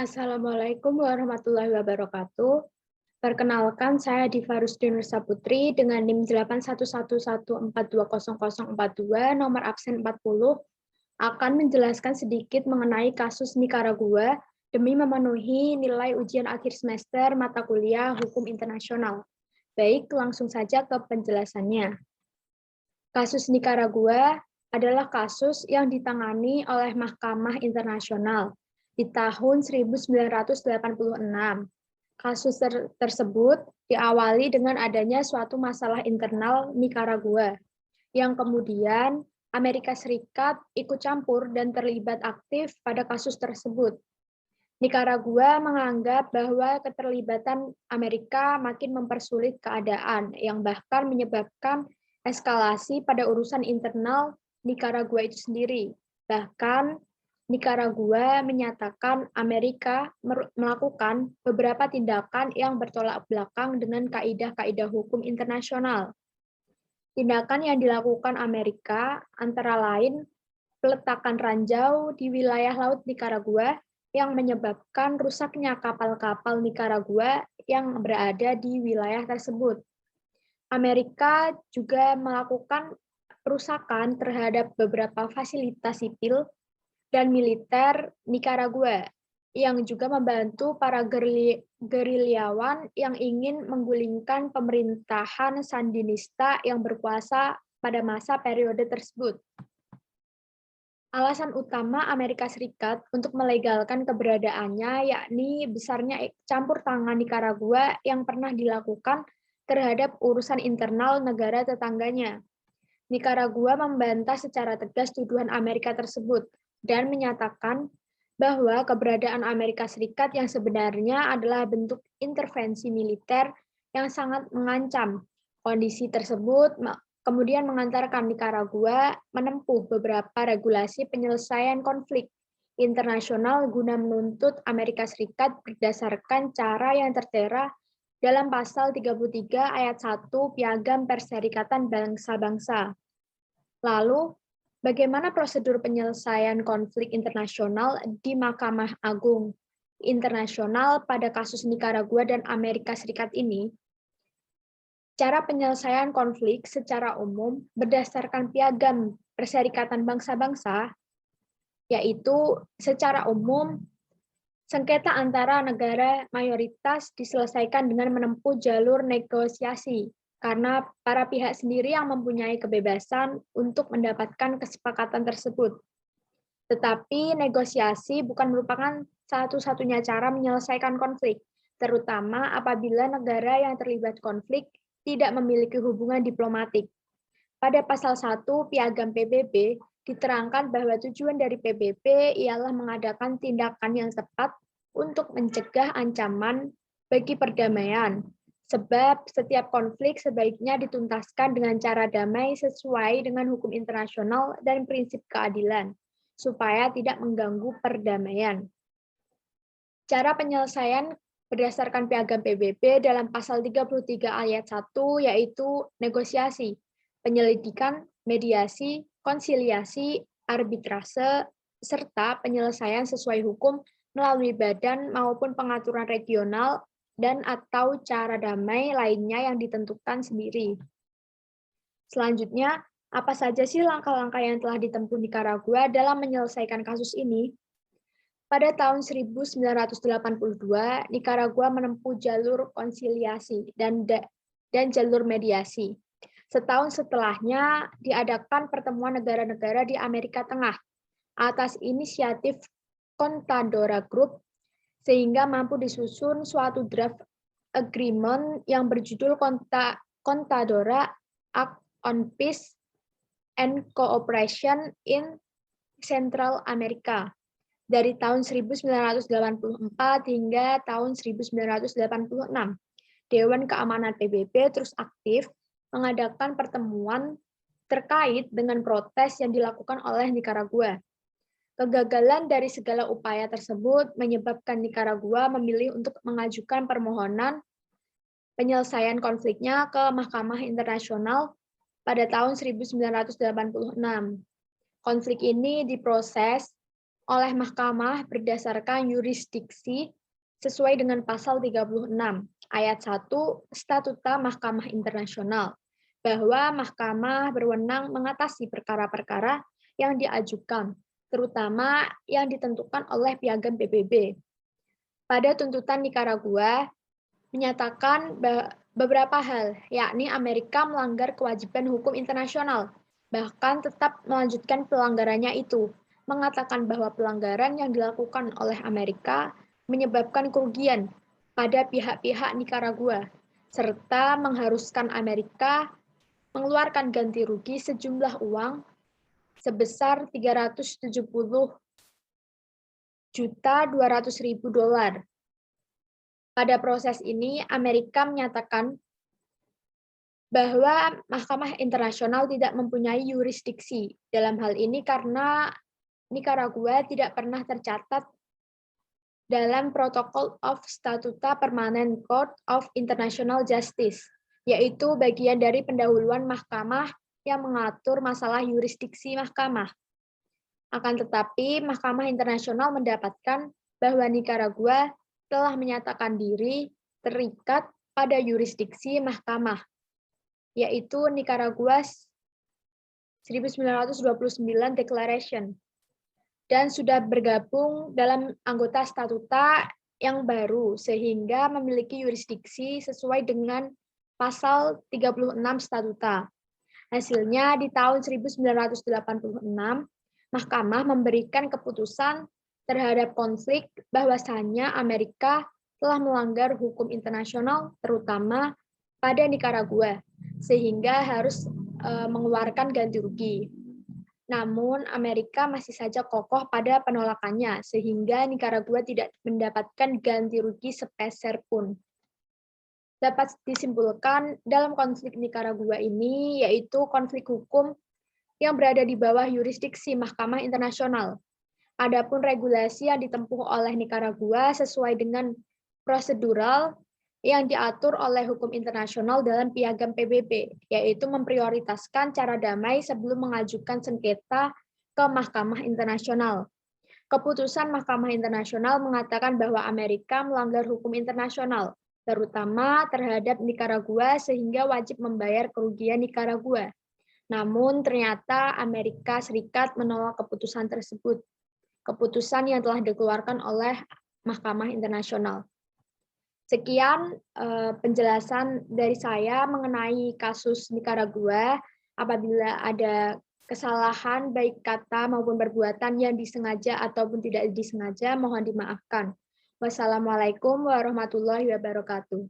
Assalamualaikum warahmatullahi wabarakatuh. Perkenalkan, saya Diva Rusdi Nursa Putri dengan NIM 81114200042, nomor absen 40, akan menjelaskan sedikit mengenai kasus Nikaragua demi memenuhi nilai ujian akhir semester mata kuliah Hukum Internasional. Baik, langsung saja ke penjelasannya. Kasus Nikaragua adalah kasus yang ditangani oleh Mahkamah Internasional di tahun 1986. Kasus tersebut diawali dengan adanya suatu masalah internal Nikaragua, yang kemudian Amerika Serikat ikut campur dan terlibat aktif pada kasus tersebut. Nikaragua menganggap bahwa keterlibatan Amerika makin mempersulit keadaan, yang bahkan menyebabkan eskalasi pada urusan internal Nikaragua itu sendiri. Bahkan Nikaragua menyatakan Amerika melakukan beberapa tindakan yang bertolak belakang dengan kaidah-kaidah hukum internasional. Tindakan yang dilakukan Amerika antara lain peletakan ranjau di wilayah laut Nikaragua yang menyebabkan rusaknya kapal-kapal Nikaragua yang berada di wilayah tersebut. Amerika juga melakukan perusakan terhadap beberapa fasilitas sipil dan militer Nikaragua, yang juga membantu para gerilyawan yang ingin menggulingkan pemerintahan Sandinista yang berkuasa pada masa periode tersebut. Alasan utama Amerika Serikat untuk melegalkan keberadaannya yakni besarnya campur tangan Nikaragua yang pernah dilakukan terhadap urusan internal negara tetangganya. Nikaragua membantah secara tegas tuduhan Amerika tersebut dan menyatakan bahwa keberadaan Amerika Serikat yang sebenarnya adalah bentuk intervensi militer yang sangat mengancam. Kondisi tersebut kemudian mengantarkan Nikaragua menempuh beberapa regulasi penyelesaian konflik internasional guna menuntut Amerika Serikat berdasarkan cara yang tertera dalam pasal 33 ayat 1 Piagam Perserikatan Bangsa-Bangsa. Lalu, bagaimana prosedur penyelesaian konflik internasional di Mahkamah Agung Internasional pada kasus Nikaragua dan Amerika Serikat ini? Cara penyelesaian konflik secara umum berdasarkan Piagam Perserikatan Bangsa-Bangsa, yaitu secara umum sengketa antara negara mayoritas diselesaikan dengan menempuh jalur negosiasi, karena para pihak sendiri yang mempunyai kebebasan untuk mendapatkan kesepakatan tersebut. Tetapi negosiasi bukan merupakan satu-satunya cara menyelesaikan konflik, terutama apabila negara yang terlibat konflik tidak memiliki hubungan diplomatik. Pada pasal 1 Piagam PBB diterangkan bahwa tujuan dari PBB ialah mengadakan tindakan yang tepat untuk mencegah ancaman bagi perdamaian. Sebab setiap konflik sebaiknya dituntaskan dengan cara damai sesuai dengan hukum internasional dan prinsip keadilan, supaya tidak mengganggu perdamaian. Cara penyelesaian berdasarkan Piagam PBB dalam pasal 33 ayat 1 yaitu negosiasi, penyelidikan, mediasi, konsiliasi, arbitrase, serta penyelesaian sesuai hukum melalui badan maupun pengaturan regional dan atau cara damai lainnya yang ditentukan sendiri. Selanjutnya, apa saja sih langkah-langkah yang telah ditempuh Nikaragua dalam menyelesaikan kasus ini? Pada tahun 1982, Nikaragua menempuh jalur konsiliasi dan jalur mediasi. Setahun setelahnya diadakan pertemuan negara-negara di Amerika Tengah atas inisiatif Contadora Group, sehingga mampu disusun suatu draft agreement yang berjudul Contadora Act on Peace and Cooperation in Central America dari tahun 1984 hingga tahun 1986. Dewan Keamanan PBB terus aktif mengadakan pertemuan terkait dengan protes yang dilakukan oleh Nikaragua. Kegagalan dari segala upaya tersebut menyebabkan Nikaragua memilih untuk mengajukan permohonan penyelesaian konfliknya ke Mahkamah Internasional pada tahun 1986. Konflik ini diproses oleh mahkamah berdasarkan yurisdiksi sesuai dengan pasal 36 ayat 1 Statuta Mahkamah Internasional, bahwa mahkamah berwenang mengatasi perkara-perkara yang diajukan, terutama yang ditentukan oleh Piagam PBB. Pada tuntutan Nikaragua menyatakan beberapa hal, yakni Amerika melanggar kewajiban hukum internasional, bahkan tetap melanjutkan pelanggarannya itu, mengatakan bahwa pelanggaran yang dilakukan oleh Amerika menyebabkan kerugian pada pihak-pihak Nikaragua, serta mengharuskan Amerika mengeluarkan ganti rugi sejumlah uang sebesar 370.200.000 dolar. Pada proses ini, Amerika menyatakan bahwa Mahkamah Internasional tidak mempunyai yurisdiksi dalam hal ini karena Nikaragua tidak pernah tercatat dalam Protocol of Statuta Permanent Court of International Justice, yaitu bagian dari pendahuluan mahkamah yang mengatur masalah yurisdiksi mahkamah. Akan tetapi, Mahkamah Internasional mendapatkan bahwa Nikaragua telah menyatakan diri terikat pada yurisdiksi mahkamah, yaitu Nicaragua 1929 Declaration, dan sudah bergabung dalam anggota statuta yang baru, sehingga memiliki yurisdiksi sesuai dengan pasal 36 statuta. Hasilnya, di tahun 1986, Mahkamah memberikan keputusan terhadap konflik bahwasannya Amerika telah melanggar hukum internasional, terutama pada Nikaragua, sehingga harus mengeluarkan ganti rugi. Namun, Amerika masih saja kokoh pada penolakannya, sehingga Nikaragua tidak mendapatkan ganti rugi sepeser pun. Dapat disimpulkan dalam konflik Nikaragua ini, yaitu konflik hukum yang berada di bawah yurisdiksi Mahkamah Internasional. Adapun regulasi yang ditempuh oleh Nikaragua sesuai dengan prosedural yang diatur oleh hukum internasional dalam Piagam PBB, yaitu memprioritaskan cara damai sebelum mengajukan sengketa ke Mahkamah Internasional. Keputusan Mahkamah Internasional mengatakan bahwa Amerika melanggar hukum internasional, terutama terhadap Nikaragua sehingga wajib membayar kerugian Nikaragua. Namun ternyata Amerika Serikat menolak keputusan tersebut. Keputusan yang telah dikeluarkan oleh Mahkamah Internasional. Sekian penjelasan dari saya mengenai kasus Nikaragua. Apabila ada kesalahan baik kata maupun perbuatan yang disengaja ataupun tidak disengaja, mohon dimaafkan. Wassalamualaikum warahmatullahi wabarakatuh.